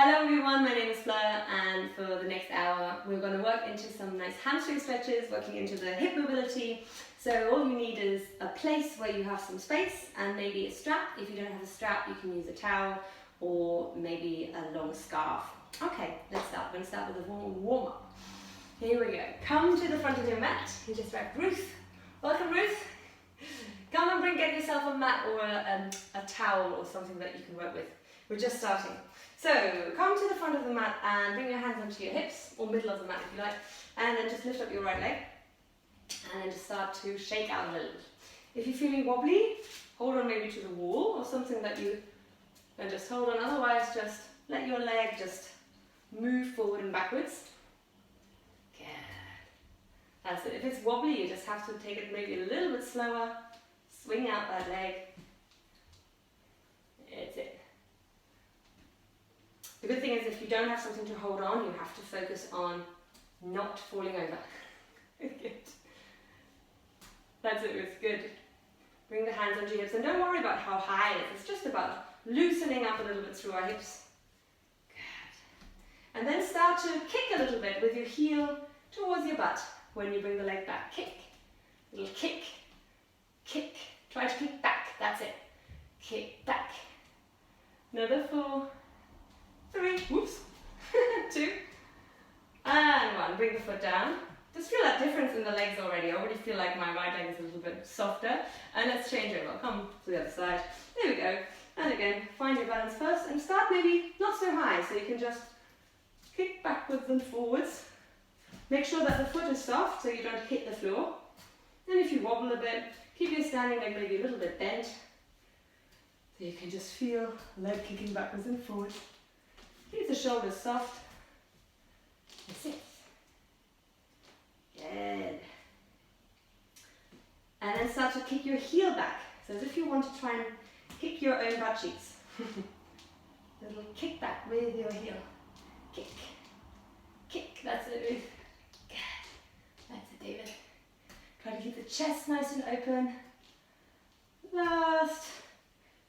Hello everyone, my name is Fleur, and for the next hour we're going to work into some nice hamstring stretches, working into the hip mobility. So all you need is a place where you have some space and maybe a strap. If you don't have a strap, you can use a towel or maybe a long scarf. Okay, let's start. We're going to start with a warm up. Here we go. Come to the front of your mat. You just grab Ruth. Welcome, Ruth. Come and get yourself a mat or a towel or something that you can work with. We're just starting. So come to the front of the mat and bring your hands onto your hips, or middle of the mat if you like, and then just lift up your right leg and then just start to shake out a little bit. If you're feeling wobbly, hold on maybe to the wall or something that you can just hold on, otherwise just let your leg just move forward and backwards. Good. That's it. If it's wobbly, you just have to take it maybe a little bit slower, swing out that leg. It's it. The good thing is if you don't have something to hold on, you have to focus on not falling over. Good. That's it, it's good. Bring the hands onto your hips and don't worry about how high it is. It's just about loosening up a little bit through our hips. Good. And then start to kick a little bit with your heel towards your butt when you bring the leg back. Kick. Little kick. Kick. Try to kick back. That's it. Kick back. Another 4. 3, whoops, 2, and 1. Bring the foot down. Just feel that difference in the legs already. I already feel like my right leg is a little bit softer. And let's change over. Come to the other side. There we go. And again, find your balance first and start maybe not so high, so you can just kick backwards and forwards. Make sure that the foot is soft so you don't hit the floor. And if you wobble a bit, keep your standing leg maybe a little bit bent. So you can just feel the leg kicking backwards and forwards. Keep the shoulders soft. That's it. Good. And then start to kick your heel back. So as if you want to try and kick your own butt cheeks. Little kick back with your heel. Kick. Kick. That's it, Ruth. Good. That's it, David. Try to keep the chest nice and open. Last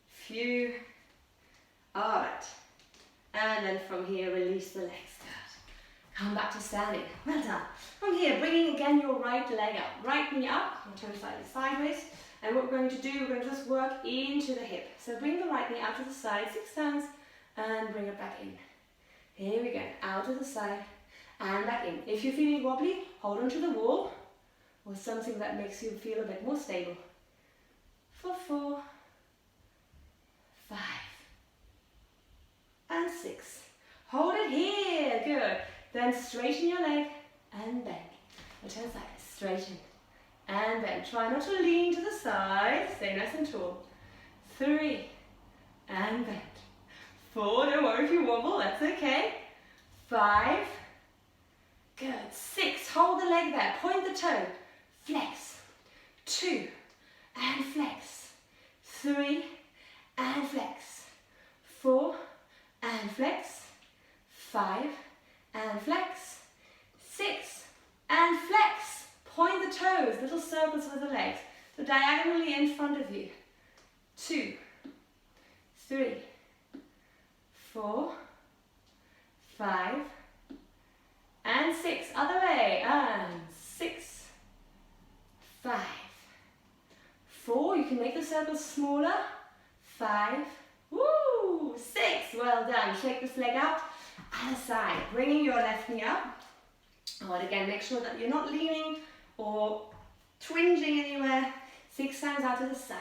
few. All right. And then from here, release the legs. Good. Come back to standing. Well done. From here, bringing again your right leg up. Right knee up. I'll turn slightly sideways. And what we're going to do, we're going to just work into the hip. So bring the right knee out to the side 6 times and bring it back in. Here we go. Out to the side and back in. If you're feeling wobbly, hold on to the wall or something that makes you feel a bit more stable. For 4, 5. And 6. Hold it here. Good. Then straighten your leg and bend. And turn side. Straighten and bend. Try not to lean to the side. Stay nice and tall. 3. And bend. 4. Don't worry if you wobble. That's okay. 5. Good. 6. Hold the leg there. Point the toe. Flex. 2. And flex. 3. And flex. 4. And flex, 5, and flex, 6, and flex. Point the toes, little circles with the legs. So diagonally in front of you. 2, 3, 4, 5, and 6. Other way, and 6, 5, 4. You can make the circles smaller. 5, woo! 6, well done. Shake this leg out, other side. Bringing your left knee up. And again, make sure that you're not leaning or twinging anywhere. 6 times out to the side.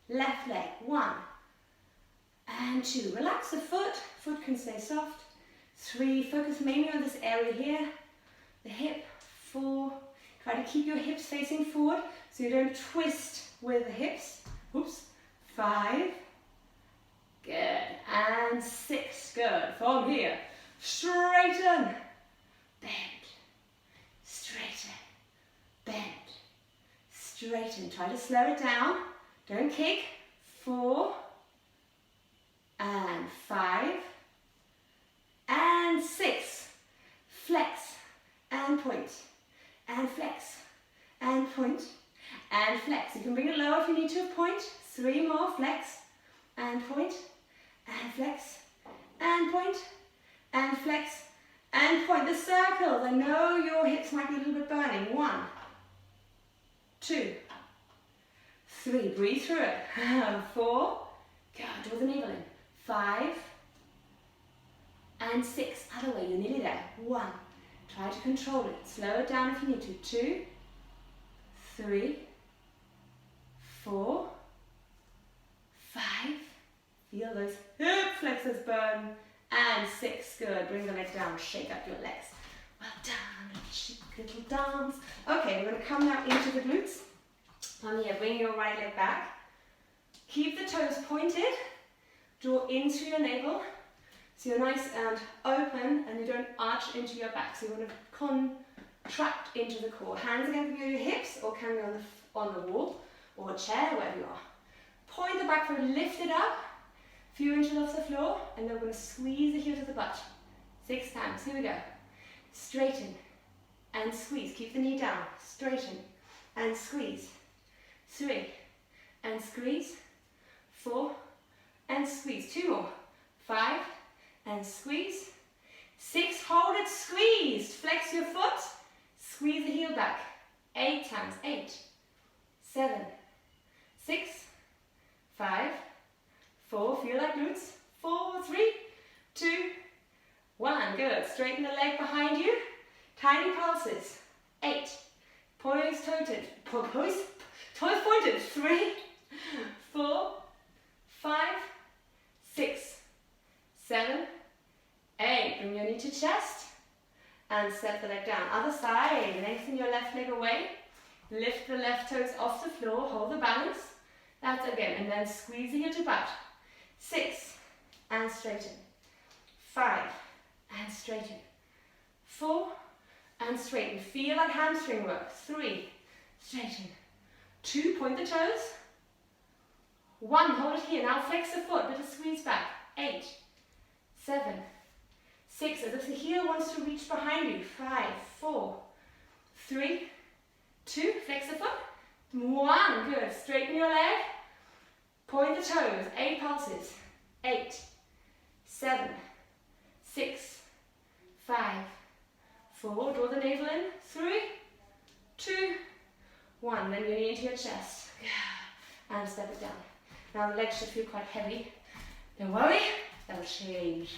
Left leg, 1 and 2. Relax the foot. Foot can stay soft. 3, focus mainly on this area here. The hip, 4. Try to keep your hips facing forward so you don't twist with the hips. Oops. 5. Good. And 6. Good. From here, straighten, bend, straighten, bend, straighten. Try to slow it down. Don't kick. 4 and 5 and 6. Flex and point and flex and point and flex. You can bring it lower if you need to. Point. 3 more. Flex and point. And flex, and point, and flex, and point the circles. I know your hips might be a little bit burning. 1, 2, 3, breathe through it. 4, good, draw the navel in. 5, and 6, other way, you're nearly there. 1, try to control it, slow it down if you need to. 2, 3, 4, 5, feel those hip flexors burn, and 6, good, bring the leg down, shake up your legs. Well done, chic little dance. Okay, we're going to come now into the glutes. From here, bring your right leg back. Keep the toes pointed, draw into your navel, so you're nice and open and you don't arch into your back. So you want to contract into the core. Hands are going to be on your hips or can be on the wall or a chair, wherever you are. Point the back foot, lift it up, a few inches off the floor, and then we're going to squeeze the heel to the butt. 6 times, here we go. Straighten and squeeze, keep the knee down, straighten and squeeze. 3 and squeeze, 4 and squeeze, 2 more, 5 and squeeze, 6, hold it, squeeze, flex your foot, squeeze the heel back, 8 times, 8, 7, 6, 5, 4, feel like glutes, 4, 3, 2, 1, good, straighten the leg behind you, tiny pulses, 8, toes pointed, 3, 4, 5, 6, 7, 8, bring your knee to chest, and step the leg down. Other side, lengthen your left leg away, lift the left toes off the floor, hold the balance, that's again, and then squeeze the heel to butt, 6, and straighten, 5, and straighten, 4, and straighten, feel like hamstring work, 3, straighten, 2, point the toes, 1, hold it here, now flex the foot, little squeeze back, 8, 7, 6, as if the heel wants to reach behind you, 5, 4, 3, 2, flex the foot, 1, good, straighten your leg, point the toes, 8 pulses, 8, 7, 6, 5, 4, draw the navel in, 3, 2, 1, then your knee into your chest, and step it down. Now the legs should feel quite heavy, don't worry, that'll change.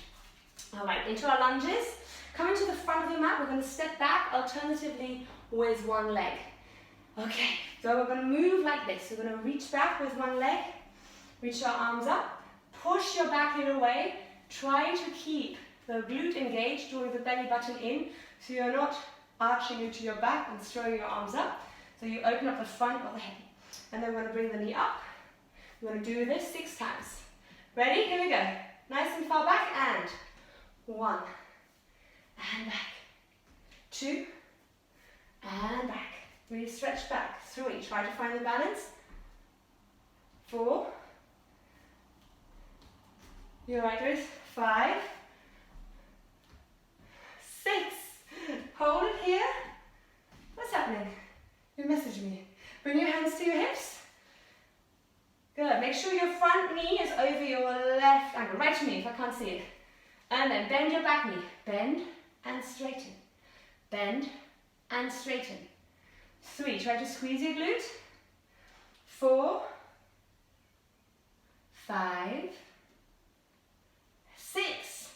Alright, into our lunges, coming to the front of the mat, we're going to step back, alternatively with one leg. Okay, so we're going to move like this, we're going to reach back with one leg, reach our arms up, push your back heel away, try to keep the glute engaged, drawing the belly button in, so you're not arching into your back and throwing your arms up. So you open up the front of the head. And then we're going to bring the knee up. We're going to do this 6 times. Ready? Here we go. Nice and far back, and 1, and back, 2, and back. Really stretch back, 3, try to find the balance, 4, you're right, Ruth, 5, 6, hold it here. What's happening? You messaged me. Bring your hands to your hips. Good, make sure your front knee is over your left ankle, right to me if I can't see it. And then bend your back knee, bend and straighten, bend and straighten. 3, try to squeeze your glute. 4, 5, 6,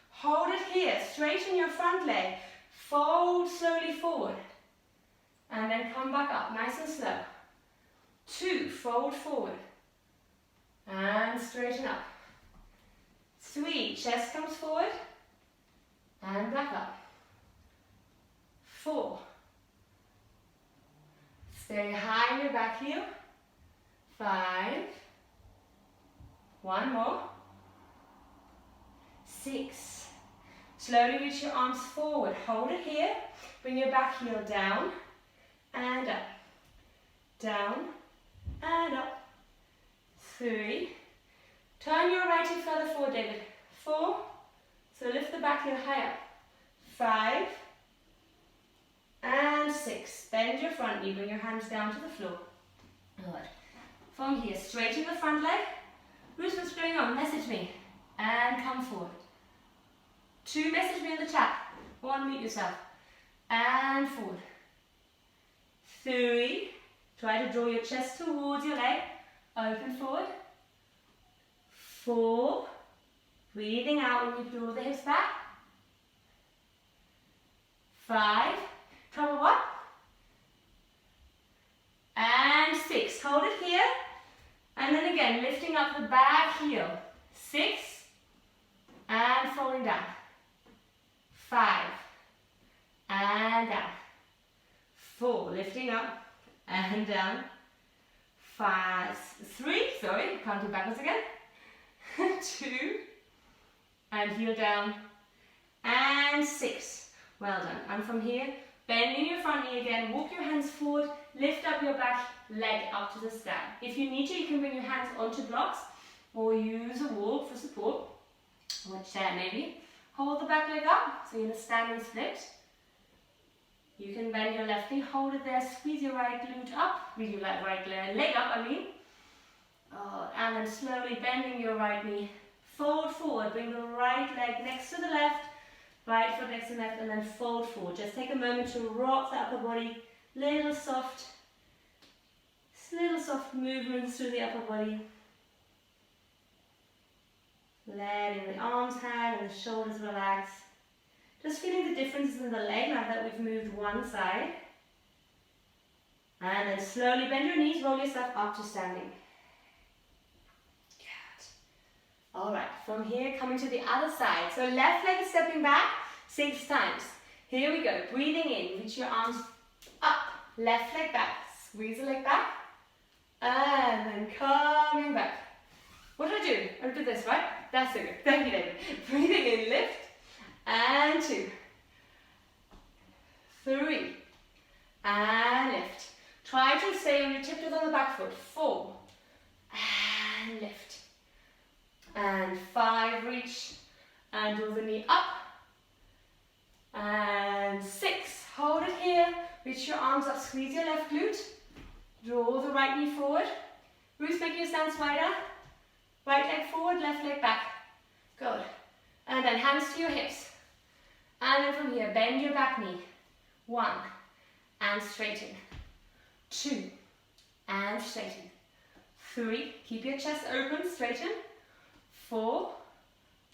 hold it here, straighten your front leg, fold slowly forward, and then come back up, nice and slow. 2, fold forward, and straighten up. 3, chest comes forward, and back up. 4, stay high in your back heel. 5, 1 more. 6, slowly reach your arms forward, hold it here, bring your back heel down, and up, down, and up. 3, turn your right hip further forward, David. 4, so lift the back heel high up. 5, and 6, bend your front knee, bring your hands down to the floor. Good. From here, straighten the front leg. Ruth, what's going on? Message me. And come forward. 2, message me in the chat. 1, mute yourself. And forward. 3, try to draw your chest towards your leg. Open forward. 4, breathing out when you draw the hips back. 5, trouble what? And 6, hold it here. And then again, lifting up the back heel. 6, and falling down. 5, and down. 4, lifting up and down. 3, sorry, counting backwards again. 2, and heel down. And 6, well done. And from here, bending your front knee again, walk your hands forward, lift up your back leg up to the sky. If you need to, you can bring your hands onto blocks or use a wall for support, or a chair maybe. Hold the back leg up, so you're in a standing split. You can bend your left knee, hold it there, squeeze your right glute up, your right leg up, and then slowly bending your right knee, fold forward, bring the right leg next to the left, right foot next to the left, and then fold forward. Just take a moment to rock the upper body, little soft movements through the upper body. Letting the arms hang and the shoulders relax. Just feeling the differences in the leg now that we've moved one side. And then slowly bend your knees, roll yourself up to standing. Good. Alright, from here coming to the other side. So left leg is stepping back 6 times. Here we go, breathing in, reach your arms up, left leg back, squeeze the leg back, and then coming back. What do I do? I do this, right? That's so good. Thank you, David. Breathing in, lift, and 2, 3, and lift. Try to stay on your tiptoes on the back foot. 4, and lift. And 5, reach, and draw the knee up. And 6, hold it here. Reach your arms up, squeeze your left glute. Draw the right knee forward. Roots make your stance wider. Right leg forward, left leg back. Good. And then hands to your hips. And then from here, bend your back knee. 1, and straighten. 2, and straighten. 3, keep your chest open, straighten. 4,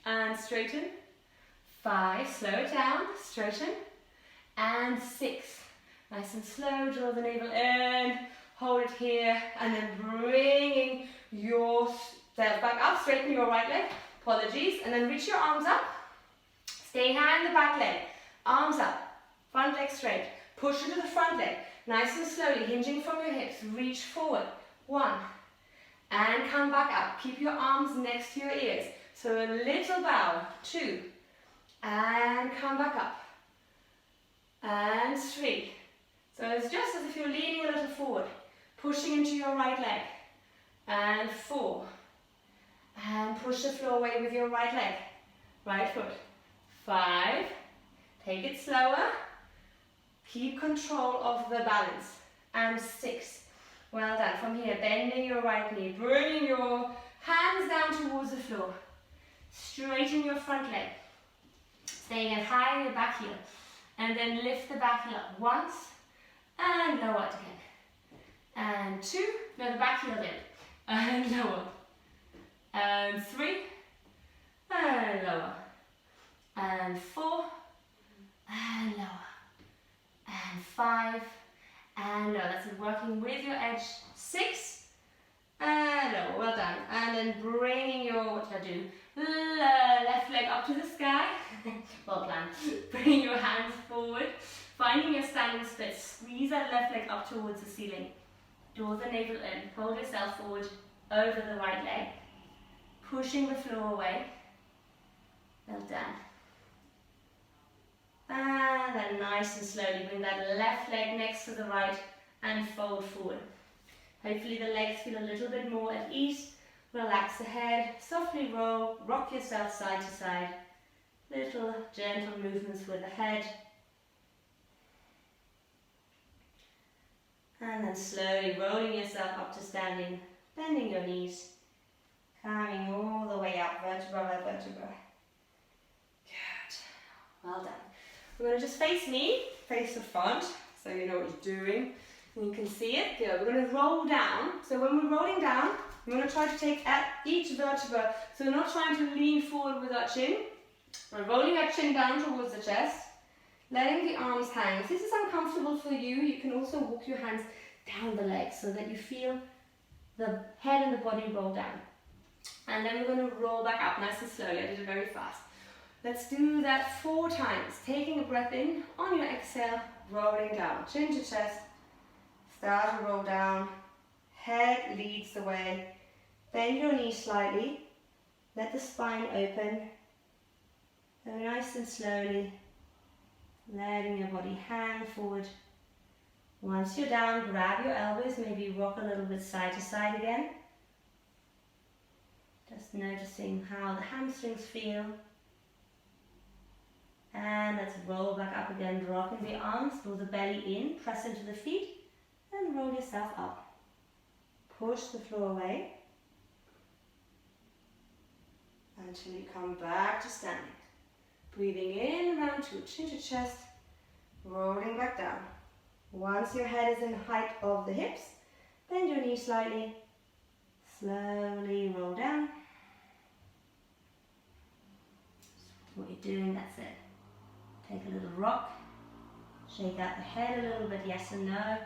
and straighten. 5, slow it down, straighten. And 6, nice and slow, draw the navel in, hold it here, and then bringing yourself back up, straighten your right leg, apologies, and then reach your arms up, stay high in the back leg, arms up, front leg straight, push into the front leg, nice and slowly, hinging from your hips, reach forward, 1, and come back up, keep your arms next to your ears, so a little bow, 2, and come back up, and 3, so it's just as if you're leaning a little forward, pushing into your right leg, and 4, and push the floor away with your right leg, right foot, 5, take it slower, keep control of the balance, and 6, well done, from here, bending your right knee, bringing your hands down towards the floor, straighten your front leg, staying as high in your back heel, and then lift the back heel up once, and lower it again, and 2, no, the back heel in, and lower, and 3, and lower, and 4, and lower, and 5, and lower. That's it, working with your edge. 6, and lower, well done. And then bringing your, what did I do? Left leg up to the sky. Well planned. Bring your hands forward, finding your standing split. Squeeze that left leg up towards the ceiling. Draw the navel in, hold yourself forward over the right leg, pushing the floor away. Well done. And then nice and slowly bring that left leg next to the right and fold forward. Hopefully the legs feel a little bit more at ease. Relax the head, softly roll, rock yourself side to side. Little gentle movements with the head. And then slowly rolling yourself up to standing, bending your knees, coming all the way up, vertebra by vertebra. Good. We're going to just face me, face the front, so you know what you're doing. And you can see it. Good. We're going to roll down. So when we're rolling down, we're going to try to take at each vertebra. So we're not trying to lean forward with our chin. We're rolling our chin down towards the chest, letting the arms hang. If this is uncomfortable for you, you can also walk your hands down the legs so that you feel the head and the body roll down. And then we're going to roll back up nice and slowly. I did it very fast. Let's do that 4 times. Taking a breath in, on your exhale, rolling down. Chin to chest, start to roll down. Head leads the way. Bend your knees slightly. Let the spine open. Go nice and slowly. Letting your body hang forward. Once you're down, grab your elbows, maybe rock a little bit side to side again. Just noticing how the hamstrings feel. And let's roll back up again, rocking the arms, draw the belly in, press into the feet, and roll yourself up. Push the floor away until you come back to standing. Breathing in, round 2, chin to chest, rolling back down. Once your head is in height of the hips, bend your knees slightly, slowly roll down. What you're doing, that's it. Take a little rock, shake out the head a little bit, yes and no,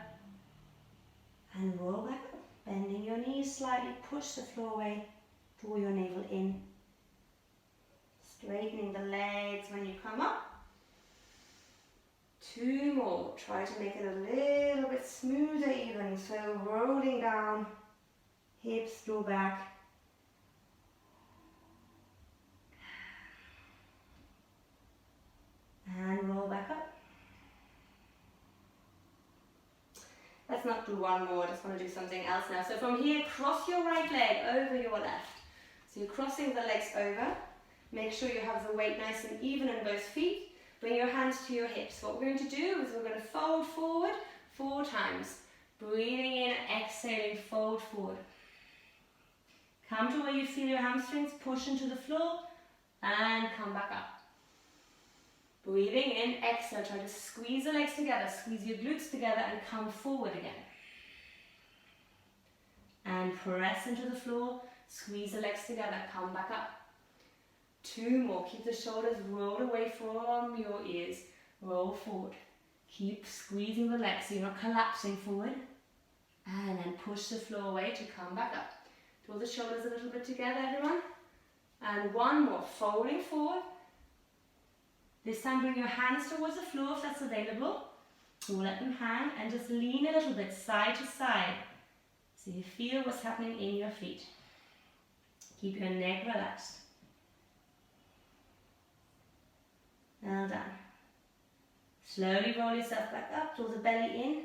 and roll back up. Bending your knees slightly, push the floor away, draw your navel in. Straightening the legs when you come up. 2 more. Try to make it a little bit smoother even. So rolling down, hips draw back. And roll back up. Let's not do one more, I just want to do something else now. So from here, cross your right leg over your left. So you're crossing the legs over. Make sure you have the weight nice and even in both feet. Bring your hands to your hips. What we're going to do is we're going to fold forward 4 times. Breathing in, exhaling, fold forward. Come to where you feel your hamstrings, push into the floor, and come back up. Breathing in, exhale, try to squeeze the legs together, squeeze your glutes together, and come forward again. And press into the floor, squeeze the legs together, come back up. 2 more. Keep the shoulders rolled away from your ears. Roll forward. Keep squeezing the legs so you're not collapsing forward. And then push the floor away to come back up. Draw the shoulders a little bit together, everyone. And 1 more. Folding forward. This time bring your hands towards the floor if that's available. Or let them hang and just lean a little bit side to side so you feel what's happening in your feet. Keep your neck relaxed. Well done. Slowly roll yourself back up, draw the belly in.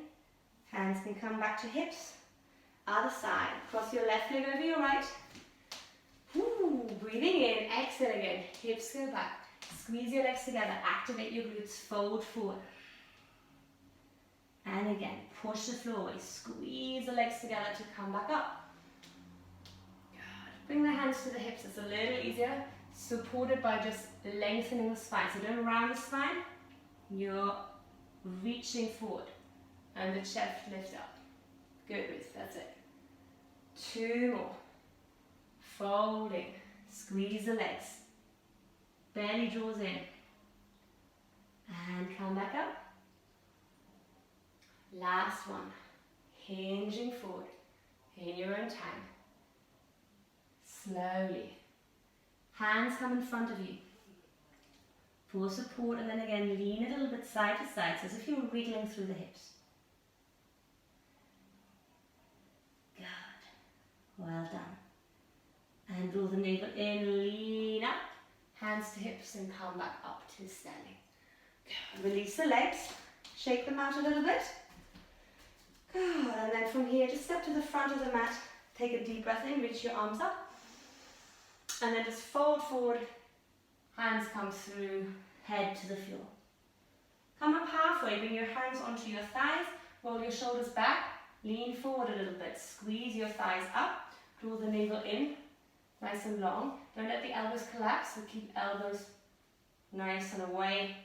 Hands can come back to hips. Other side. Cross your left leg over your right. Woo, breathing in, exhale again. Hips go back. Squeeze your legs together. Activate your glutes. Fold forward. And again, push the floor away. Squeeze the legs together to come back up. Good. Bring the hands to the hips. It's a little easier. Supported by just lengthening the spine. So don't round the spine. You're reaching forward. And the chest lifts up. Good, Ruth. That's it. 2 more. Folding. Squeeze the legs. Belly draws in. And come back up. Last one. Hinging forward. In your own time. Slowly. Hands come in front of you. For support, and then again lean a little bit side to side, so as if you were wriggling through the hips. Good. Well done. And draw the navel in, lean up, hands to hips, and come back up to standing. Good. Release the legs, shake them out a little bit. Good. And then from here, just step to the front of the mat, take a deep breath in, reach your arms up. And then just fold forward, hands come through, head to the floor. Come up halfway, bring your hands onto your thighs, roll your shoulders back, lean forward a little bit, squeeze your thighs up, draw the navel in, nice and long. Don't let the elbows collapse, so keep elbows nice and away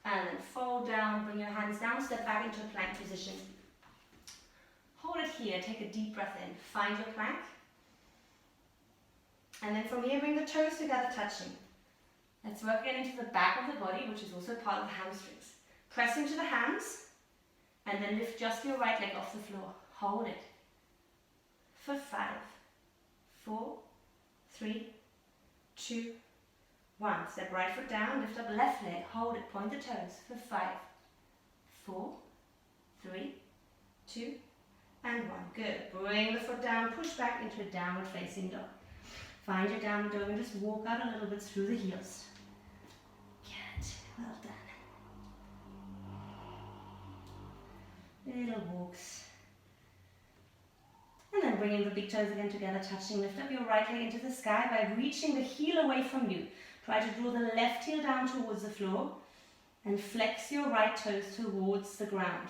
And then fold down, bring your hands down, step back into a plank position. Hold it here, take a deep breath in, find your plank. And then from here, bring the toes together, touching. Let's work again into the back of the body, which is also part of the hamstrings. Press into the hands, and then lift just your right leg off the floor. Hold it. For 5, 4, 3, 2, 1. Step right foot down, lift up left leg, hold it, point the toes. For 5, 4, 3, 2, and 1. Good. Bring the foot down, push back into a downward facing dog. Find your downward dog and just walk out a little bit through the heels. Good. Well done. Little walks. And then bringing the big toes again together, touching. Lift up your right leg into the sky by reaching the heel away from you. Try to draw the left heel down towards the floor and flex your right toes towards the ground.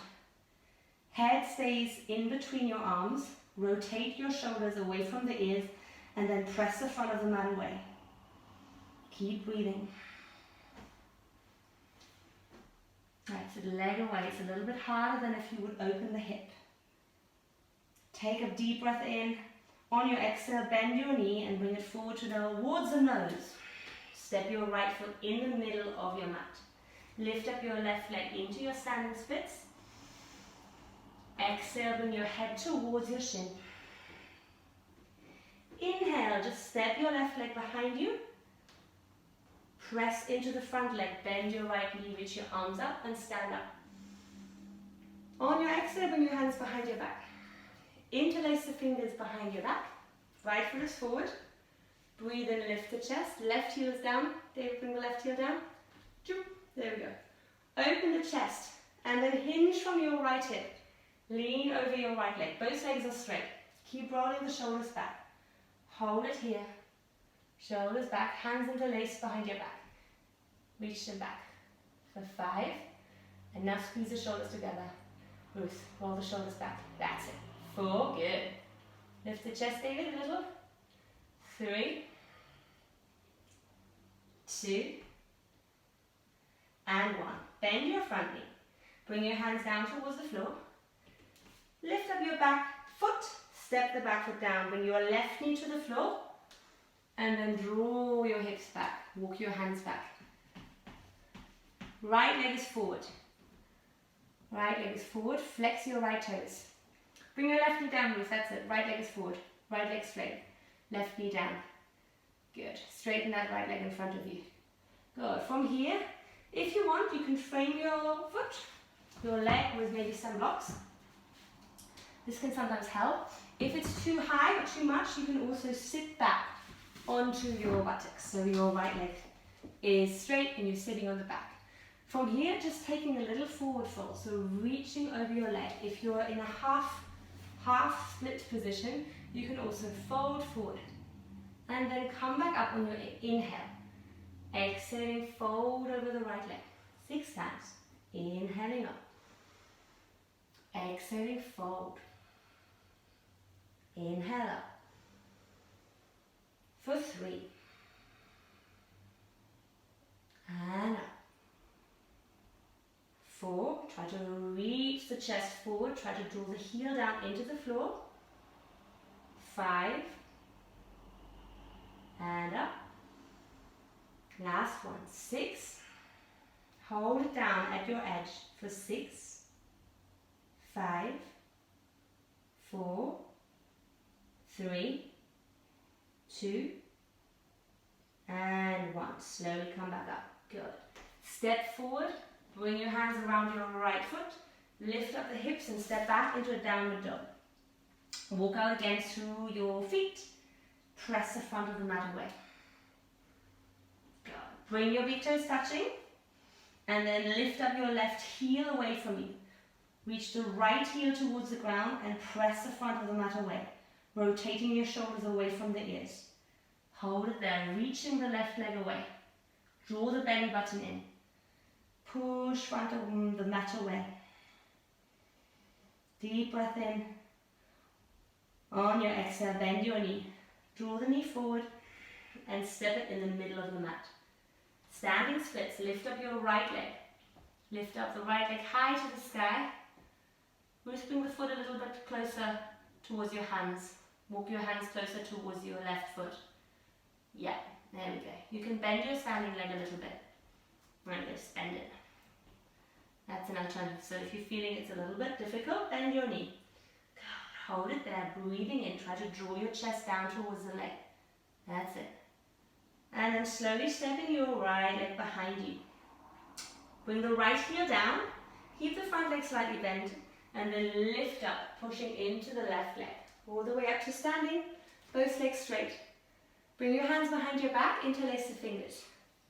Head stays in between your arms. Rotate your shoulders away from the ears and then press the front of the mat away. Keep breathing. Right, so the leg away. It's a little bit harder than if you would open the hip. Take a deep breath in. On your exhale, bend your knee and bring it forward towards the nose. Step your right foot in the middle of your mat. Lift up your left leg into your standing splits. Exhale, bring your head towards your shin. Inhale, just step your left leg behind you. Press into the front leg, bend your right knee, reach your arms up and stand up. On your exhale, bring your hands behind your back. Interlace the fingers behind your back. Right foot is forward. Breathe in, lift the chest. Left heel is down. David, bring the left heel down. There we go. Open the chest and then hinge from your right hip. Lean over your right leg. Both legs are straight. Keep rolling the shoulders back. Hold it here. Shoulders back, hands interlaced behind your back. Reach them back. For 5. And now squeeze the shoulders together. Ruth, roll the shoulders back. That's it. 4, good. Lift the chest, David, a little. 3, 2, and 1. Bend your front knee. Bring your hands down towards the floor. Lift up your back foot. Step the back foot down. Bring your left knee to the floor. And then draw your hips back. Walk your hands back. Right leg is forward. Right leg is forward. Flex your right toes. Bring your left knee down, Ruth. That's it. Right leg is forward. Right leg straight. Left knee down. Good. Straighten that right leg in front of you. Good. From here, if you want, you can frame your foot, your leg with maybe some blocks. This can sometimes help. If it's too high or too much, you can also sit back onto your buttocks. So your right leg is straight and you're sitting on the back. From here, just taking a little forward fold. So reaching over your leg. If you're in a half split position, you can also fold forward. And then come back up on your inhale. Exhaling, fold over the right leg. 6 times. Inhaling up. Exhaling, fold. Inhale up. For 3. And up. 4. Try to reach the chest forward. Try to draw the heel down into the floor. 5. And up. Last one. 6. Hold it down at your edge for 6. 5. 4. 3, 2, and 1. Slowly come back up. Good. Step forward. Bring your hands around your right foot. Lift up the hips and step back into a downward dog. Walk out again through your feet. Press the front of the mat away. Good. Bring your big toes touching. And then lift up your left heel away from you. Reach the right heel towards the ground and press the front of the mat away. Rotating your shoulders away from the ears. Hold it there, reaching the left leg away. Draw the belly button in. Push front of the mat away. Deep breath in. On your exhale, bend your knee. Draw the knee forward and step it in the middle of the mat. Standing splits, lift up your right leg. Lift up the right leg high to the sky. Just bring the foot a little bit closer towards your hands. Walk your hands closer towards your left foot. Yeah, there we go. You can bend your standing leg a little bit. Right, just bend it. That's an alternative. So if you're feeling it's a little bit difficult, bend your knee. Hold it there, breathing in. Try to draw your chest down towards the leg. That's it. And then slowly stepping your right leg behind you. Bring the right heel down. Keep the front leg slightly bent. And then lift up, pushing into the left leg. All the way up to standing. Both legs straight. Bring your hands behind your back. Interlace the fingers.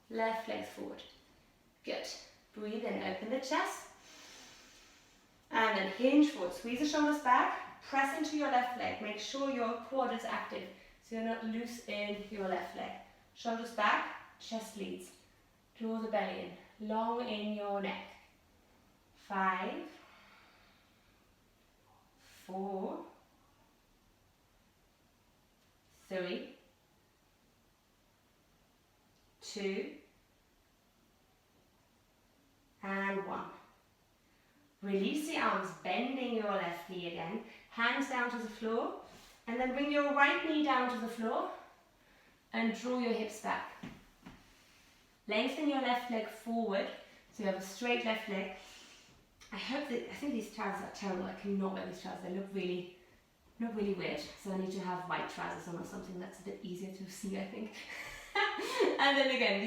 Left leg forward. Good. Breathe in. Open the chest. And then hinge forward. Squeeze the shoulders back. Press into your left leg. Make sure your quad is active, so you're not loose in your left leg. Shoulders back, chest leads. Draw the belly in. Long in your neck. 5, 4, 3, 2, and 1. Release the arms, bending your left knee again. Hands down to the floor. And then bring your right knee down to the floor. And draw your hips back. Lengthen your left leg forward. So you have a straight left leg. I think these trousers are terrible. I cannot wear these trousers. They look not really weird. So I need to have white trousers on or something that's a bit easier to see, I think. And then again,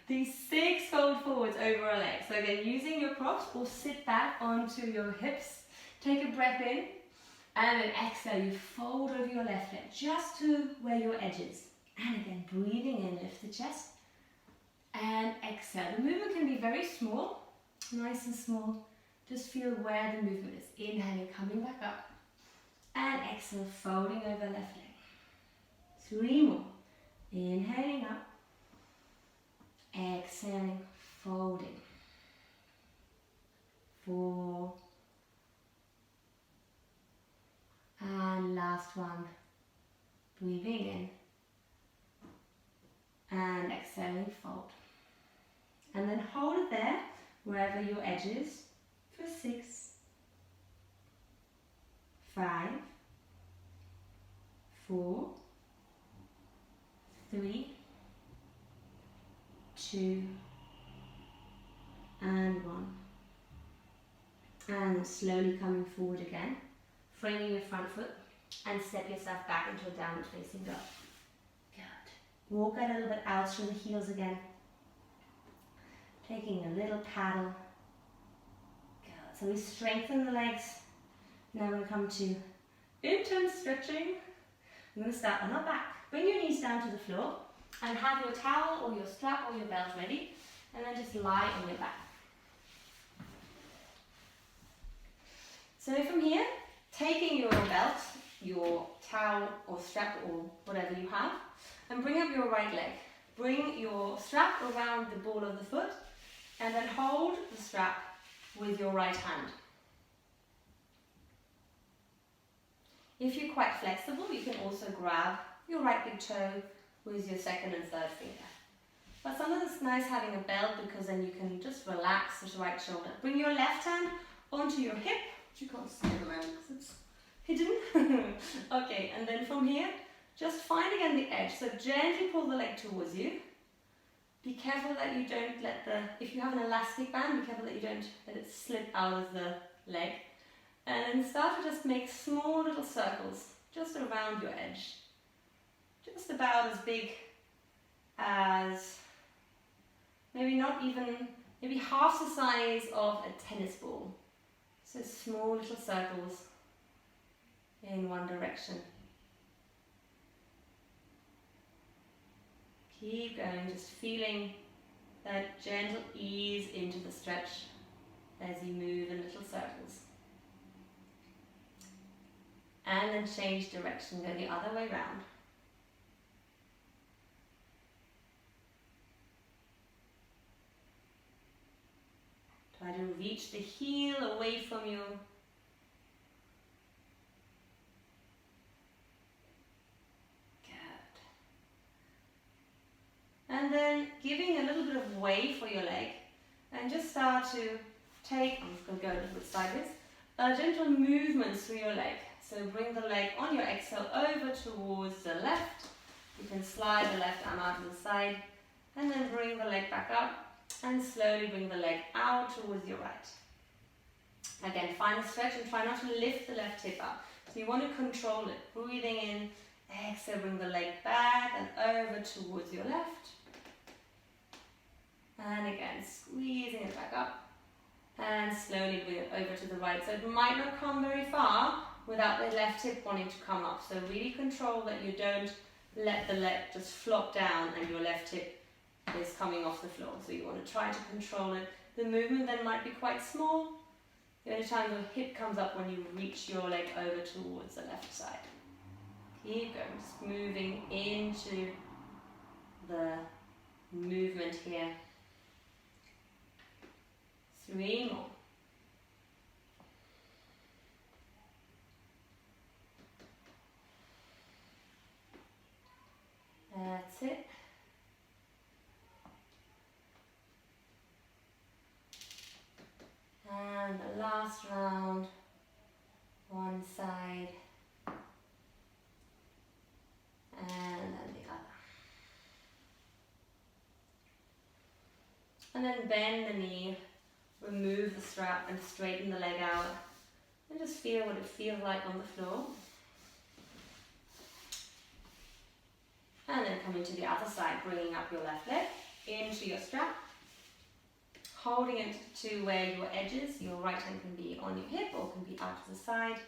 these 6 fold forwards over a leg. So again, using your props or sit back onto your hips. Take a breath in and then exhale. You fold over your left leg just to where your edge is. And again, breathing in, lift the chest and exhale. The movement can be very small, nice and small. Just feel where the movement is. Inhaling, coming back up. And exhale, folding over left leg. 3 more. Inhaling up. Exhaling, folding. 4. And last one. Breathing in. And exhaling, fold. And then hold it there, wherever your edge is, for 6, 5, 4, 3, 2, and 1. And slowly coming forward again, framing your front foot, and step yourself back into a downward facing dog. Good. Walk a little bit out through the heels again. Taking a little paddle. Good. So we strengthen the legs. Now we're going to come to intense stretching. We're going to start on our back. Bring your knees down to the floor and have your towel or your strap or your belt ready, and then just lie on your back. So from here, taking your belt, your towel or strap or whatever you have, and bring up your right leg. Bring your strap around the ball of the foot, and then hold the strap with your right hand. If you're quite flexible, you can also grab your right big toe with your second and third finger. But sometimes it's nice having a belt because then you can just relax the right shoulder. Bring your left hand onto your hip, which you can't see at the moment because it's hidden. Okay, and then from here, just find again the edge. So gently pull the leg towards you. Be careful that you don't let if you have an elastic band, be careful that you don't let it slip out of the leg. And then start to just make small little circles just around your edge. Just about as big as, maybe half the size of a tennis ball. So small little circles in one direction. Keep going, just feeling that gentle ease into the stretch as you move in little circles. And then change direction, go the other way round. Try to reach the heel away from you. Good. And then giving a little bit of way for your leg. And just start to take, I'm just going to go a little bit sideways, gentle movements through your leg. So bring the leg on your exhale over towards the left. You can slide the left arm out to the side and then bring the leg back up and slowly bring the leg out towards your right. Again, find a stretch and try not to lift the left hip up. So you want to control it. Breathing in, exhale, bring the leg back and over towards your left. And again, squeezing it back up and slowly bring it over to the right. So it might not come very far without the left hip wanting to come up. So really control that you don't let the leg just flop down and your left hip is coming off the floor. So you want to try to control it. The movement then might be quite small. The only time your hip comes up when you reach your leg over towards the left side. Keep going, just moving into the movement here. 3 more. That's it. And the last round, one side, and then the other. And then bend the knee, remove the strap and straighten the leg out. And just feel what it feels like on the floor. And then coming to the other side, bringing up your left leg into your strap. Holding it to where your edge is. Your right hand can be on your hip or can be out to the side.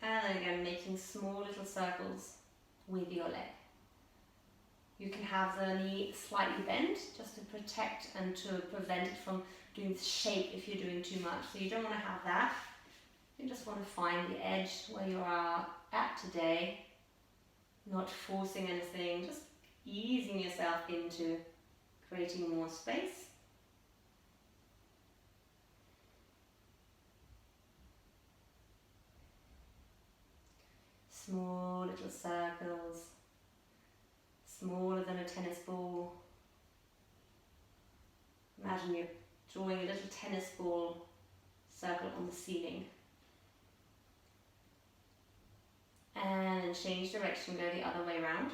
And then again, making small little circles with your leg. You can have the knee slightly bent just to protect and to prevent it from doing this shape if you're doing too much. So you don't want to have that. You just want to find the edge where you are at today. Not forcing anything, just easing yourself into creating more space. Small little circles, smaller than a tennis ball. Imagine you're drawing a little tennis ball circle on the ceiling. And then change direction, go the other way around.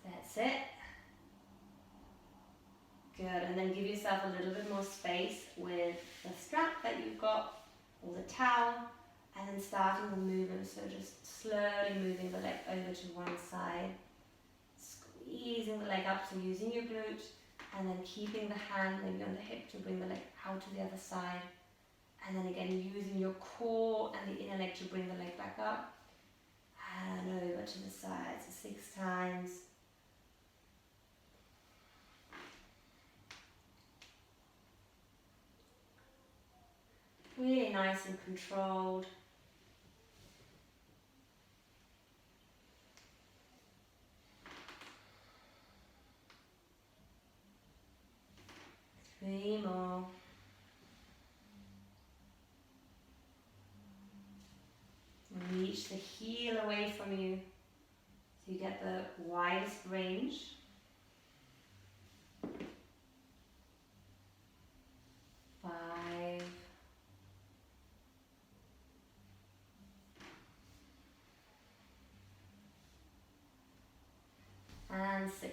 That's it. Good, and then give yourself a little bit more space with the strap that you've got, or the towel, and then starting the movement, so just slowly moving the leg over to one side, squeezing the leg up, so using your glute, and then keeping the hand maybe on the hip to bring the leg out to the other side, and then again using your core and the inner leg to bring the leg back up, and over to the side, so 6 times. Really nice and controlled. Three more. Reach the heel away from you so you get the widest range. 5. And 6.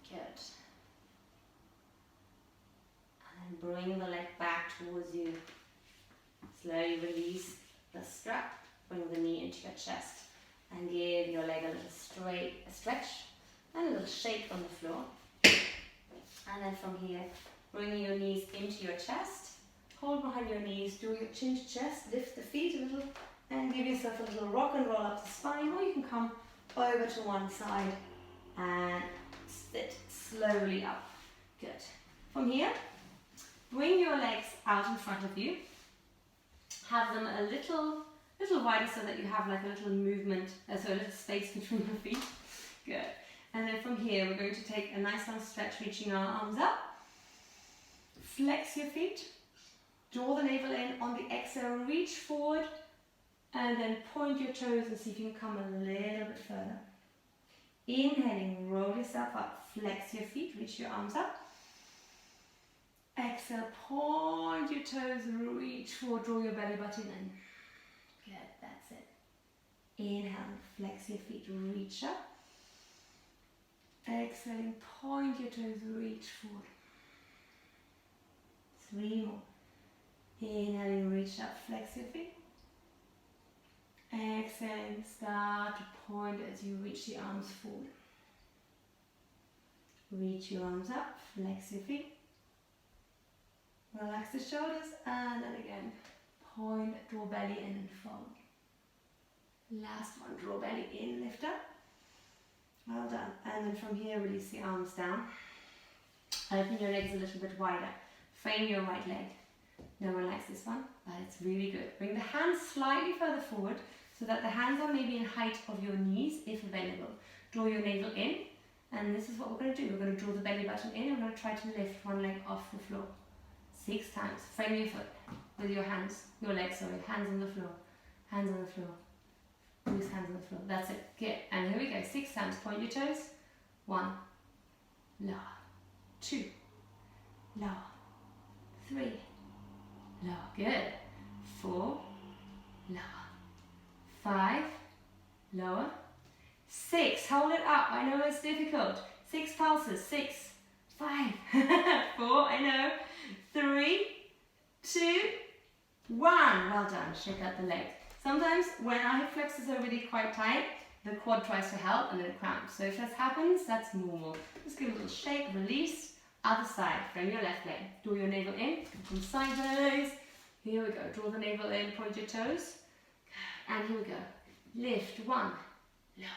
Good. And then bring the leg back towards you. Slowly release the strap. Bring the knee into your chest and give your leg a little stretch and a little shake on the floor. And then from here, bring your knees into your chest. Hold behind your knees, do your chin to chest, lift the feet a little, and give yourself a little rock and roll up the spine, or you can come over to one side and sit slowly up. Good. From here, bring your legs out in front of you. Have them a little wider so that you have like a little movement, so a little space between your feet. Good. And then from here, we're going to take a nice long stretch, reaching our arms up. Flex your feet. Draw the navel in on the exhale, reach forward. And then point your toes and see if you can come a little bit further. Inhaling, roll yourself up. Flex your feet, reach your arms up. Exhale, point your toes, reach forward, draw your belly button in. Good, that's it. Inhale, flex your feet, reach up. Exhaling, point your toes, reach forward. 3 more. Inhaling, reach up, flex your feet. Exhaling, start to point as you reach the arms forward. Reach your arms up, flex your feet. Relax the shoulders, and then again, point, draw belly in and fold. Last one, draw belly in, lift up. Well done. And then from here, release the arms down. Open your legs a little bit wider. Frame your right leg. No one likes this one, but it's really good. Bring the hands slightly further forward so that the hands are maybe in height of your knees, if available. Draw your navel in, and this is what we're going to do. We're going to draw the belly button in, and we're going to try to lift one leg off the floor. 6 times. Frame your foot with your hands, your legs, sorry, hands on the floor. Hands on the floor. Loose hands on the floor. That's it. Good. And here we go. 6 times. Point your toes. 1. Lower. 2. Lower. 3. Lower. Good. 4. Lower. 5. Lower. 6. Hold it up. I know it's difficult. 6 pulses. 6. 5. 4. I know. 3. 2. 1. Well done. Shake out the legs. Sometimes when our hip flexors are really quite tight, the quad tries to help and then it cramps. So if that happens, that's normal. Just give a little shake, release. Other side, frame your left leg. Draw your navel in, come sideways. Here we go. Draw the navel in, point your toes. And here we go. Lift, 1, lower.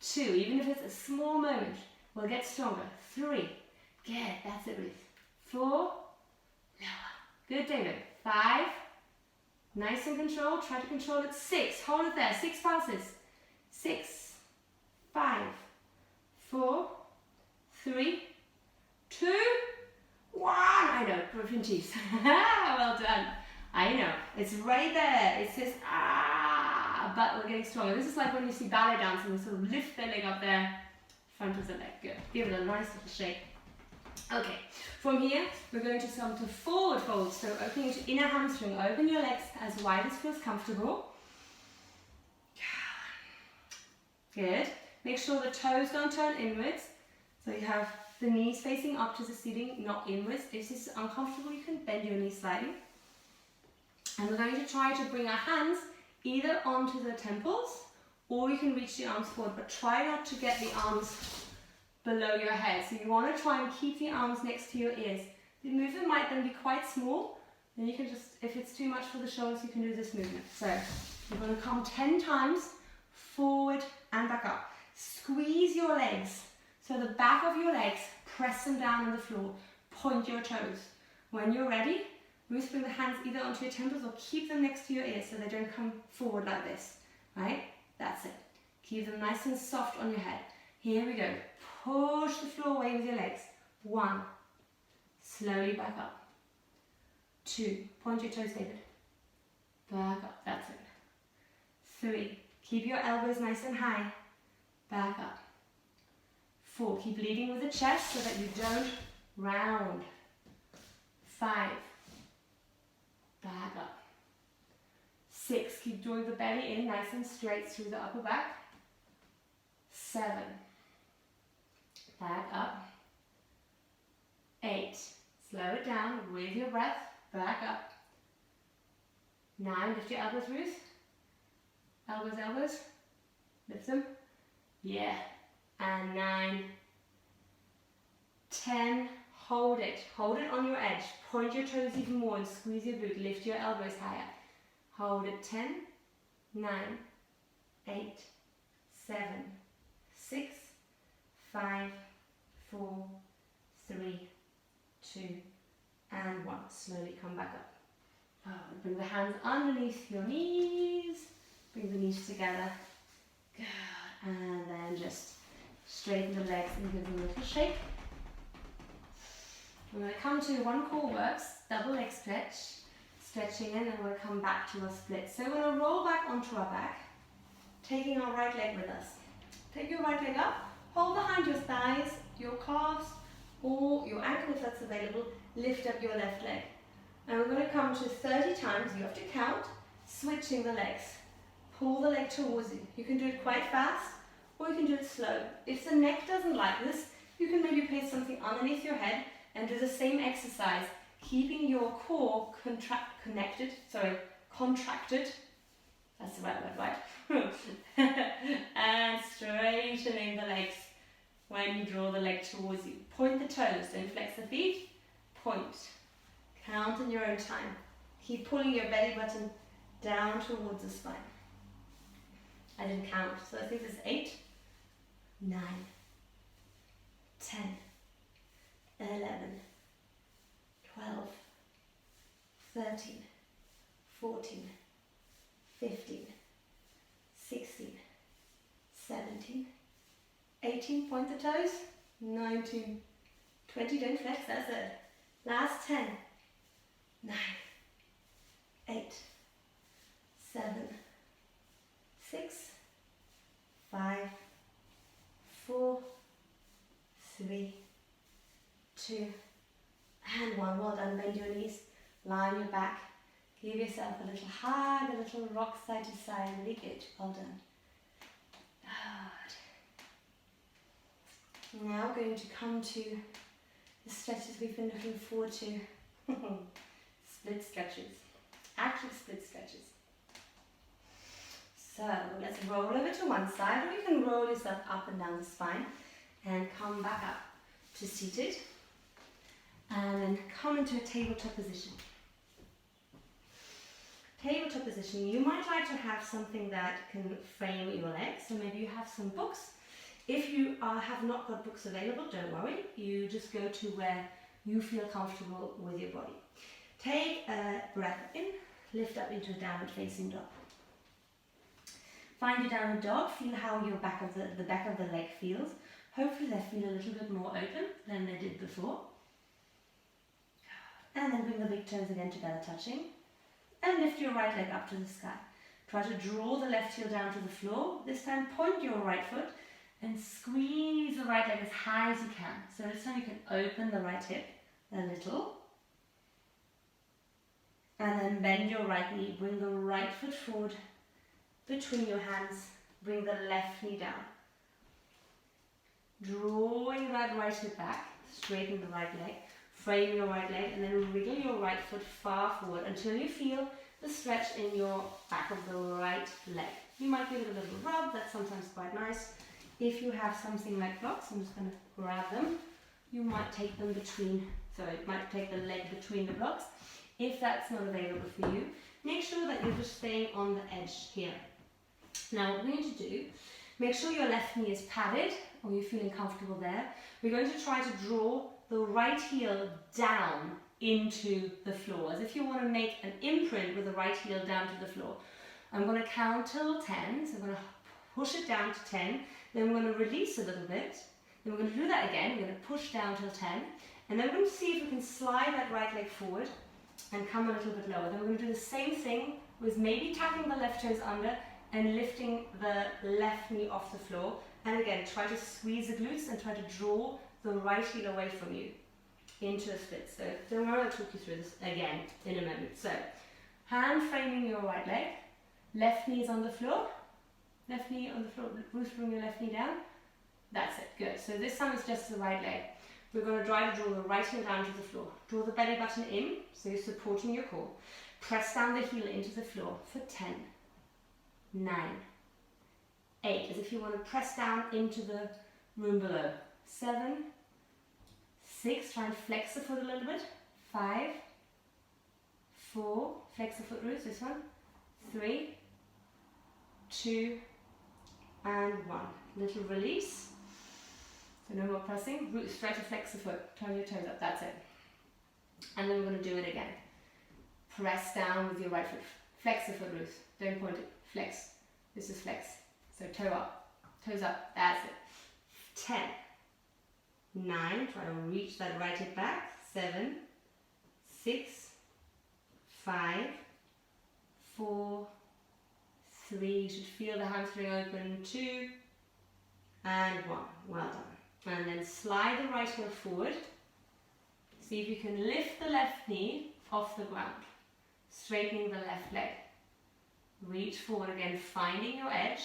2, even if it's a small moment, we'll get stronger. 3, good, that's it, breathe. 4, lower. Good, David. 5, nice and controlled, try to control it. 6, hold it there, 6 pulses. 6, 5, 4, 3, 2, 1. I know, broken teeth. Well done. I know, it's right there. It says, but we're getting stronger. This is like when you see ballet dancing, they sort of lift their leg up there, front of the leg. Good. Give it a nice little shake. Okay, from here, we're going to come to forward fold. So opening into inner hamstring, open your legs as wide as feels comfortable. Good. Make sure the toes don't turn inwards. So you have the knees facing up to the ceiling, not inwards. If this is uncomfortable, you can bend your knees slightly. And we're going to try to bring our hands either onto the temples, or you can reach the arms forward, but try not to get the arms below your head. So you want to try and keep the arms next to your ears. The movement might then be quite small. Then you can just, if it's too much for the shoulders, you can do this movement. So you're going to come 10 times forward and back up. Squeeze your legs. So the back of your legs, press them down on the floor. Point your toes. When you're ready, Ruth, bring the hands either onto your temples or keep them next to your ears so they don't come forward like this. Right? That's it. Keep them nice and soft on your head. Here we go. Push the floor away with your legs. 1. Slowly back up. 2. Point your toes, David. Back up. That's it. 3. Keep your elbows nice and high. Back up. 4. Keep leading with the chest so that you don't round. 5. Back up. 6. Keep drawing the belly in nice and straight through the upper back. 7. Back up. 8. Slow it down with your breath. Back up. 9. Lift your elbows, Ruth. Elbows, elbows. Lift them. Yeah. And 9. 10. Hold it. Hold it on your edge. Point your toes even more and squeeze your boot. Lift your elbows higher. Hold it. 10. 9. 8. 7. 6. 5. 4. 3. 2. And 1. Slowly come back up. Bring the hands underneath your knees. Bring the knees together. Good. And then just Straighten the legs and give them a little shake. We're going to come to one core works, double leg stretch, stretching in, and we're going to come back to a split. So we're going to roll back onto our back, taking our right leg with us. Take your right leg up, hold behind your thighs, your calves, or your ankle if that's available. Lift up your left leg. And we're going to come to 30 times, you have to count, switching the legs. Pull the leg towards you. You can do it quite fast, or you can do it slow. If the neck doesn't like this, you can maybe place something underneath your head and do the same exercise, keeping your core contracted, that's the right word, right? And straightening the legs when you draw the leg towards you. Point the toes, don't flex the feet, point. Count in your own time. Keep pulling your belly button down towards the spine. I didn't count, so I think there's 8, 9, 10, 11, 12, 13, 14, 15, 16, 17, 18, point the toes, 19, 20, don't flex, that's it. Last 10, 9, 8, 7, 6, 5, 4, 3, 2, and 1. Well done. Bend your knees, lie on your back, give yourself a little hug, a little rock side to side. Really good. Well done. Good. Now we're going to come to the stretches we've been looking forward to. Split stretches. Active split stretches. So let's roll over to one side, or you can roll yourself up and down the spine and come back up to seated. And then come into a tabletop position. Tabletop position, you might like to have something that can frame your legs. So maybe you have some books. If you have not got books available, don't worry. You just go to where you feel comfortable with your body. Take a breath in, lift up into a downward facing dog. Find your downward dog, feel how your back of the back of the leg feels. Hopefully they feel a little bit more open than they did before. And then bring the big toes again together, touching. And lift your right leg up to the sky. Try to draw the left heel down to the floor. This time point your right foot and squeeze the right leg as high as you can. So this time you can open the right hip a little. And then bend your right knee. Bring the right foot forward between your hands. Bring the left knee down. Drawing that right hip back. Straighten the right leg. Frame your right leg and then wriggle your right foot far forward until you feel the stretch in your back of the right leg. You might give it a little rub, that's sometimes quite nice. If you have something like blocks, I'm just going to grab them. You might take them between, might take the leg between the blocks. If that's not available for you, make sure that you're just staying on the edge here. Now what we're going to do, make sure your left knee is padded or you're feeling comfortable there. We're going to try to draw the right heel down into the floor, as if you want to make an imprint with the right heel down to the floor. I'm going to count till 10, so I'm going to push it down to 10, then we're going to release a little bit, then we're going to do that again, we're going to push down till 10, and then we're going to see if we can slide that right leg forward and come a little bit lower. Then we're going to do the same thing with maybe tapping the left toes under and lifting the left knee off the floor, and again try to squeeze the glutes and try to draw the right heel away from you into a split. So don't worry, I'll talk you through this again in a moment. So hand framing your right leg, left knee is on the floor, left knee on the floor. Bruce, bring your left knee down. That's it, good. So this time it's just the right leg. We're going to try to draw the right heel down to the floor. Draw the belly button in, so you're supporting your core. Press down the heel into the floor for 10, 9, 8, as if you want to press down into the room below. 7, 6, try and flex the foot a little bit. 5, 4, flex the foot roots, this one. 3, 2, and 1. Little release. So no more pressing. Roots, try to flex the foot. Turn your toes up, that's it. And then we're going to do it again. Press down with your right foot. Flex the foot roots. Don't point it. Flex. This is flex. So toe up. Toes up. That's it. 10, 9, try to reach that right hip back, 7, 6, 5, 4, 3, you should feel the hamstring open, 2, and 1, well done. And then slide the right heel forward, see if you can lift the left knee off the ground, straightening the left leg. Reach forward again, finding your edge,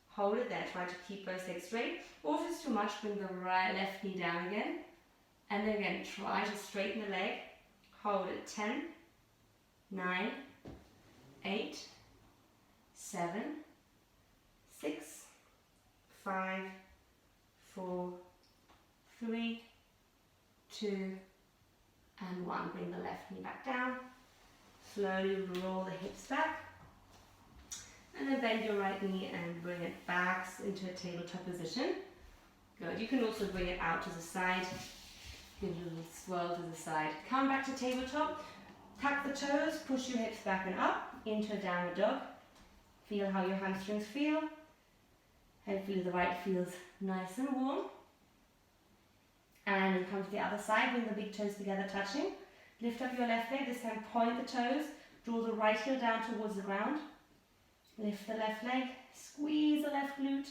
hold it there, try to keep both legs straight, or if it's too much, bring the left knee down again, and then again, try to straighten the leg, hold it, 10, 9, 8, 7, 6, 5, 4, 3, 2, and 1. Bring the left knee back down, slowly roll the hips back, and then bend your right knee and bring it back into a tabletop position. Good. You can also bring it out to the side. Give a little swirl to the side. Come back to tabletop. Tuck the toes. Push your hips back and up into a downward dog. Feel how your hamstrings feel. Hopefully the right feels nice and warm. And then come to the other side. Bring the big toes together, touching. Lift up your left leg. This time point the toes. Draw the right heel down towards the ground. Lift the left leg, squeeze the left glute,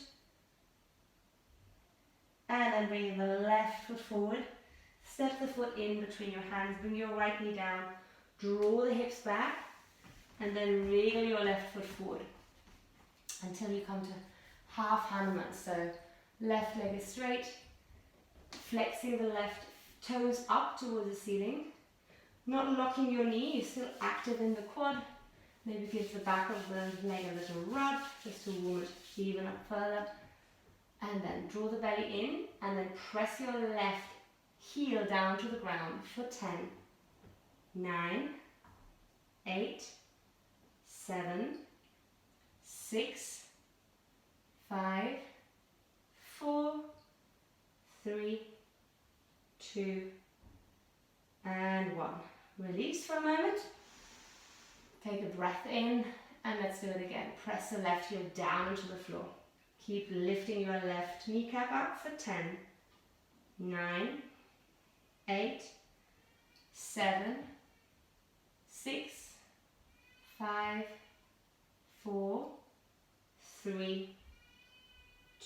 and then bring the left foot forward. Step the foot in between your hands, bring your right knee down, draw the hips back, and then wriggle your left foot forward until you come to half Hanuman. So left leg is straight, flexing the left toes up towards the ceiling, not locking your knee, you're still active in the quad. Maybe give the back of the leg a little rub just to warm it even up further. And then draw the belly in and then press your left heel down to the ground for 10, 9, 8, 7, 6, 5, 4, 3, 2, and 1. Release for a moment. Take a breath in and let's do it again. Press the left heel down into the floor. Keep lifting your left kneecap up for 10, 9, 8, 7, 6, 5, 4, 3,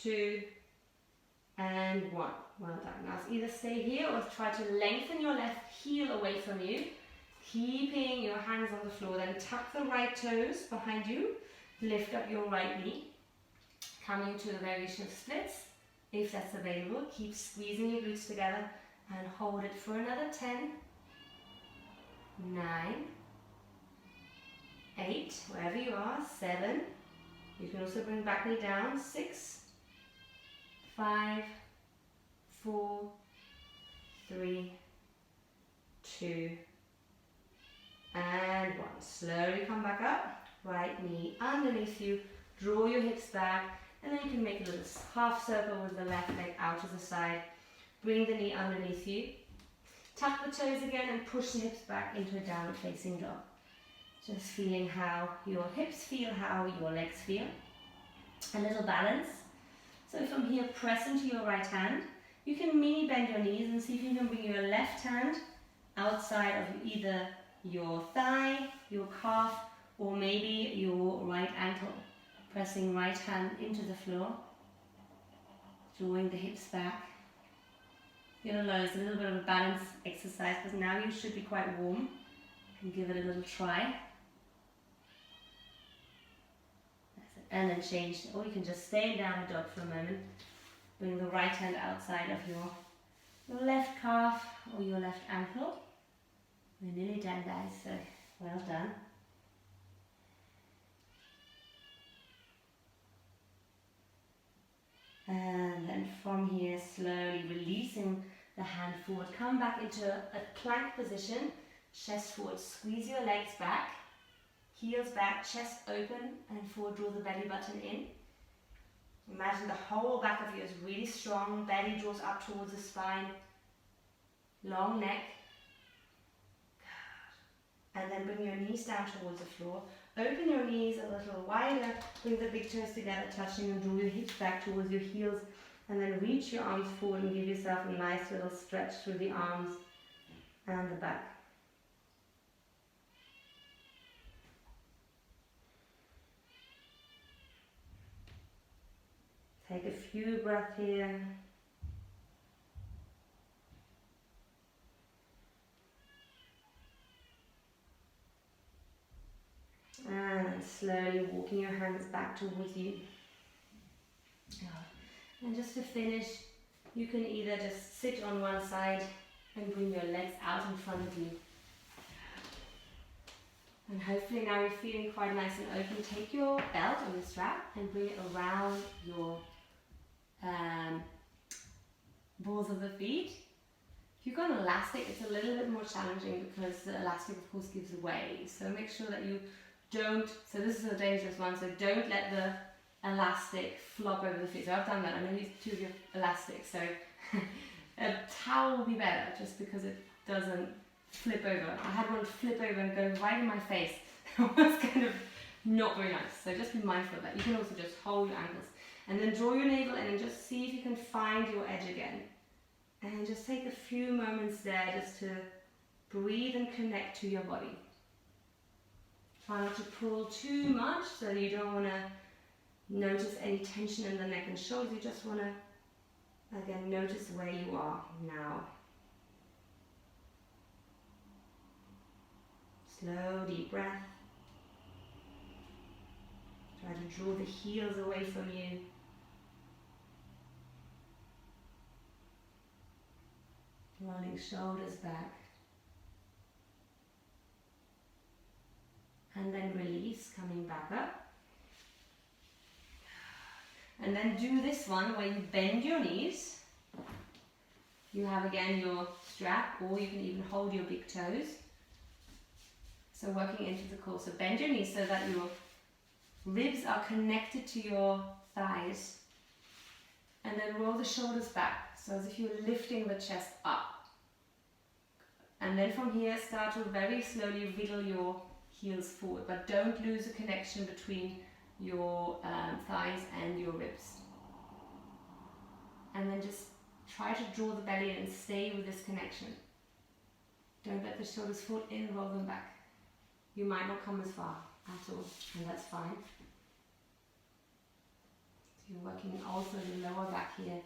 2, and 1. Well done. Now either stay here or try to lengthen your left heel away from you. Keeping your hands on the floor, then tuck the right toes behind you, lift up your right knee, coming to a variation of splits, if that's available. Keep squeezing your glutes together and hold it for another 10, 9, 8, wherever you are, 7, you can also bring back knee down, 6, 5, 4, 3, 2, and 1. Slowly come back up, right knee underneath you, draw your hips back, and then you can make a little half circle with the left leg out to the side. Bring the knee underneath you, tuck the toes again and push the hips back into a downward facing dog. Just feeling how your hips feel, how your legs feel. A little balance. So from here, press into your right hand. You can mini bend your knees and see if you can bring your left hand outside of either your thigh, your calf, or maybe your right ankle. Pressing right hand into the floor, drawing the hips back. You'll know it's a little bit of a balance exercise because now you should be quite warm. You can give it a little try. That's it. And then change, or you can just stay in downward dog for a moment. Bring the right hand outside of your left calf or your left ankle. We're nearly done, guys, so well done. And then from here, slowly releasing the hand forward. Come back into a plank position, chest forward. Squeeze your legs back, heels back, chest open, and forward. Draw the belly button in. Imagine the whole back of you is really strong. Belly draws up towards the spine. Long neck. And then bring your knees down towards the floor. Open your knees a little wider. Bring the big toes together, touching, and draw your hips back towards your heels. And then reach your arms forward and give yourself a nice little stretch through the arms and the back. Take a few breaths here. And slowly walking your hands back towards you. And just to finish, you can either just sit on one side and bring your legs out in front of you. And hopefully now you're feeling quite nice and open. Take your belt or your strap and bring it around your balls of the feet. If you've got an elastic, it's a little bit more challenging because the elastic of course gives way. So make sure that you don't, so this is a dangerous one, so don't let the elastic flop over the feet. So I've done that, I'm going to use 2 of your elastics, so a towel will be better just because it doesn't flip over. I had one flip over and go right in my face. It was kind of not very nice, so just be mindful of that. You can also just hold your ankles and then draw your navel in and just see if you can find your edge again. And just take a few moments there just to breathe and connect to your body. Try not to pull too much so you don't want to notice any tension in the neck and shoulders. You just want to, again, notice where you are now. Slow, deep breath. Try to draw the heels away from you. Rolling shoulders back. And then release, coming back up. And then do this one where you bend your knees. You have again your strap, or you can even hold your big toes. So working into the core. So bend your knees so that your ribs are connected to your thighs. And then roll the shoulders back, so as if you were lifting the chest up. And then from here, start to very slowly wriggle your heels forward, but don't lose a connection between your thighs and your ribs. And then just try to draw the belly in and stay with this connection. Don't let the shoulders fall in, roll them back. You might not come as far at all, and that's fine. So you're working also the lower back here.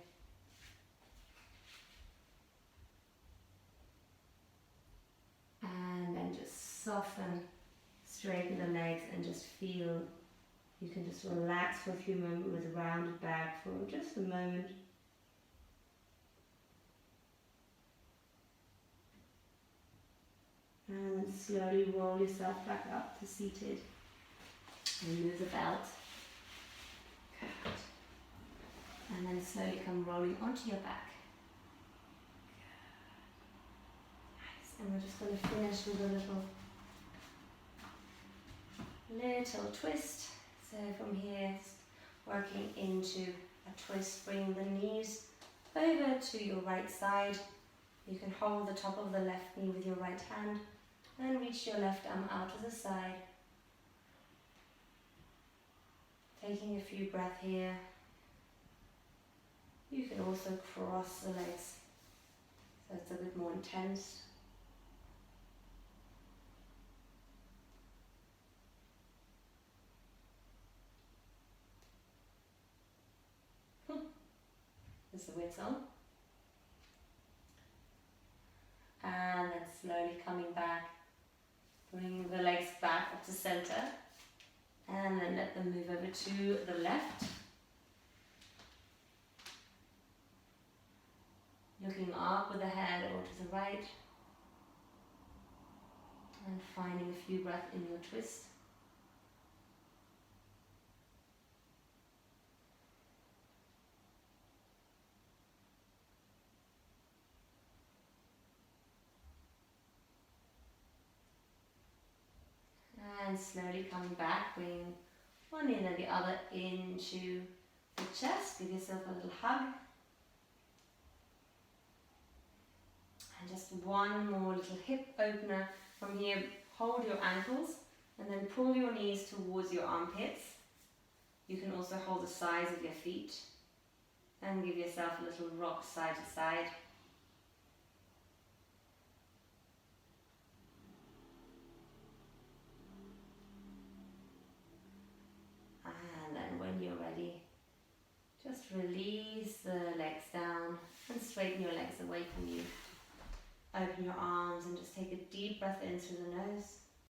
And then just soften, straighten the legs and just feel. You can just relax for a few moments with a rounded back for just a moment. And then slowly roll yourself back up to seated. Remove the belt. Good. And then slowly come rolling onto your back. Nice. And we're just going to finish with a little twist. So from here, working into a twist, bring the knees over to your right side. You can hold the top of the left knee with your right hand and reach your left arm out to the side. Taking a few breaths here. You can also cross the legs so it's a bit more intense. There's the whistle. And then slowly coming back, bring the legs back up to center, and then let them move over to the left. Looking up with the head or to the right, and finding a few breaths in your twist. And slowly coming back, bring one in and the other into the chest. Give yourself a little hug. And just one more little hip opener. From here, hold your ankles and then pull your knees towards your armpits. You can also hold the sides of your feet. And give yourself a little rock side to side. And then when you're ready, just release the legs down and straighten your legs away from you. Open your arms and just take a deep breath in through the nose.